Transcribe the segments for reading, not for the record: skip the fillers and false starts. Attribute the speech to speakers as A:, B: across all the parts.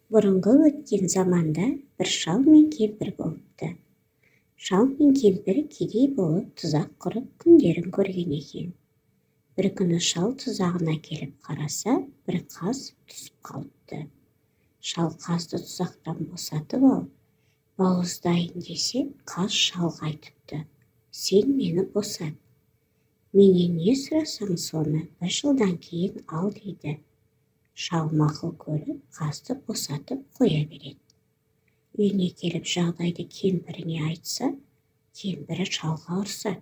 A: Бұрынғы өткен заманда бір шал мен кемпір болыпты. Шал мен кемпір кедей болып тұзақ құрып күндерін көрген екен. Бір күні шал тұзағына келіп қараса, бір қаз түсіп қалыпты. Шал қазды тұзақтан босатып алып, бауыздайын десе, қаз шалға айтыпты: «Сен мені босат. Менен не сұрасаң соны 1 жылдан кейін ал» дейді. Шал мақұл көріп, қазды босатып қоя береді. Үйіне келіп жағдайды кемпіріне айтса, кемпірі шалға ұрсады.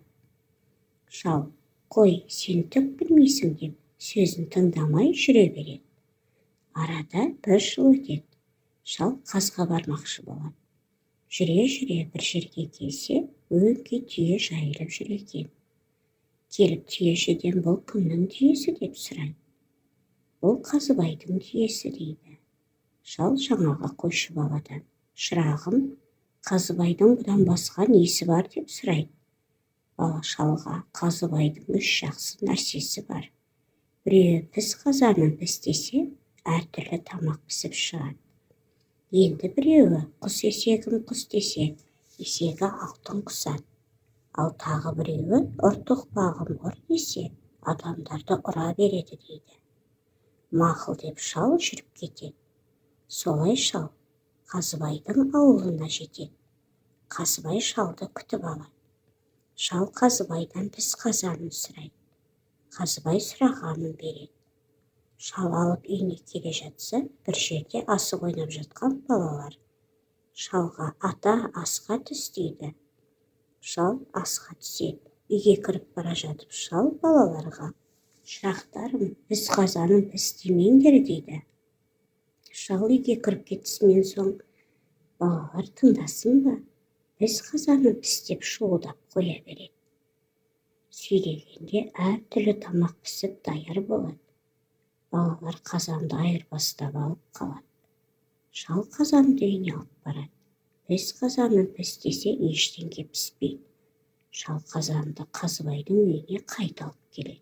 A: Шал: «Қой, сен түк білмейсің» деп сөзін тыңдамай жүре береді. Арада 1 жыл өтеді. Шал қазға бармақшы болады. Жүре-жүре бір жерге келсе, өңкей түйе жайылып жүр екен. Келіп түйешіден: «Бұл кімнің түйесі?» деп сұрайды. «Бұл Қазыбайдың түйесі» дейді. Шал жаңағы қойшы баладан: «Шырағым, Қазыбайдың бұдан басқа несі бар?» деп сұрайды. Бала шалға: «Қазыбайдың 3 жақсы нәрсесі бар. Біреуі піс қазанын пістесе, әртүрлі тамақ пісіп шығады. Енді біреуі құс есегін құс десе, есегі алтын құсады. Ал тағы біреуі ұр тоқпағын ұр десе, адамдарды ұра береді» дейді. Мақұл деп шал жүріп кетеді. Солай шал Қазыбайдың ауылына жетеді. Қазыбай шалды күтіп алады. Шал Қазыбайдан піс қазанын сұрайды. Қазыбай сұрағанын береді. Шал алып үйіне келе жатса, бір жерде асық ойнап жатқан балалар шалға: «Ата, асқа түс» дейді. Шал асқа түседі. Үйге кіріп бара жатып, шал балаларға: «Шырақтарым, піс қазанын піс демеңдер» дейді. Шал үйге кіріп кетісімен соң, балалар тыңдасын ба, піс қазанын піс деп шуылдап қоя береді. Сөйлегенде әртүрлі тамақ пісіп даяр болады. Балалар қазанды айырбастап алып қалады. Шал қазанды үйіне алып барады. Піс қазанын піс десе, ештеңе піспейді. Шал қазанды Қазыбайдың үйіне қайта алып келеді.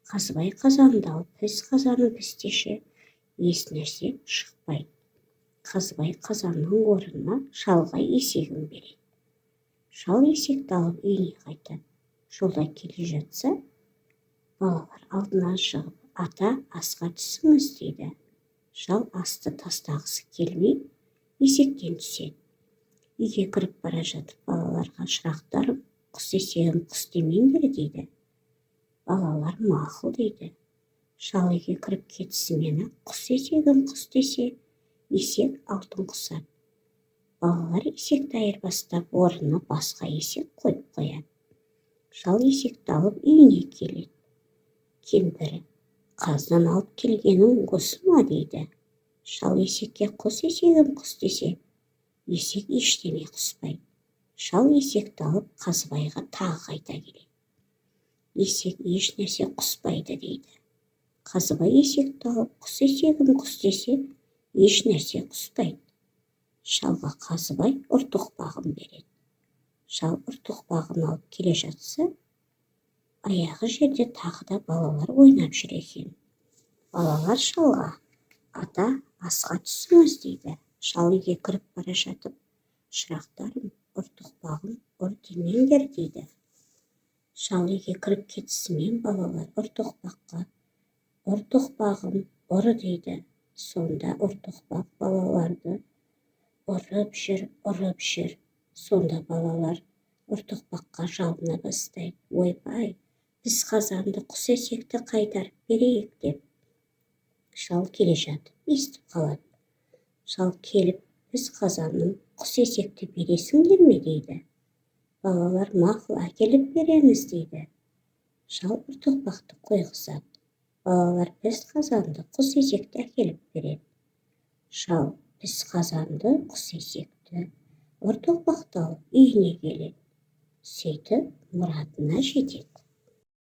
A: Қазыбай қазанды алып піс қазанын пістеше, еш нәрсе шықпайды. Қазыбай қазанның орнына шалға есегін береді. Шал есекті алып үйіне қайтады. Жолда келе жатса, балалар алдынан шығып: «Ата, асқа түсіңіз» дейді. Шал асты тастағысы келмей, есектен түседі. Үйге кіріп бара жатып, балаларға: «Шырақтарым, құс есегін құс демеңдер» дейді. Балалар мақұл дейді. Шал үйге кіріп кетісімен құс есегін құс десе, есек алтын құсады. Балалар есекті айырбастап, орнына басқа есек қойып қояды. Шал есекті алып үйіне келеді. Кемпірі: «Қаздан алып келгенің осы ма?» дейді. Шал есекке: «Құс есегін құс десе, есек ештеңе құспайды». Шал есекті алып Қазыбайға тағы қайта келеді. «Есек еш нәрсе құспайды» дейді. Қазыбай есекті алып құс есегін құс десе, еш нәрсе құспайды. Шалға Қазыбай ұртоқпағын береді. Шал ұртоқпағын алып келе жатса, аяғы жерде тағы да балалар ойнап жүр екен. Балалар шалға: «Ата, асқа түсіңіз» дейді. Шал үйге кіріп бара жатып: «Шырақтарым, ұртоқпағын ұр демеңдер» дейді. Шал үйге кіріп кетісімен, балалар ұртоқпаққа: «Ұртоқпағын ұр» дейді. Сонда ұртоқпақ балаларды ұрып жүр. Сонда балалар ұртоқпаққа жалына бастайды: «Ойбай, біз қазанды құс есекті қайтарып берейік» деп. Шал келе жатып естіп қалады. Шал келіп: «Біз қазанның құс есекті бересіңдер ме?» дейді. Балалар: «Мақұл, әкеліп береміз» дейді. Шал ұртоқпақты қойғызады. Балалар піс қазанды құс есекті әкеліп береді. Шал піс қазанды құс есекті, ұртоқпақты алып үйіне келеді. Сөйтіп мұратына жетеді.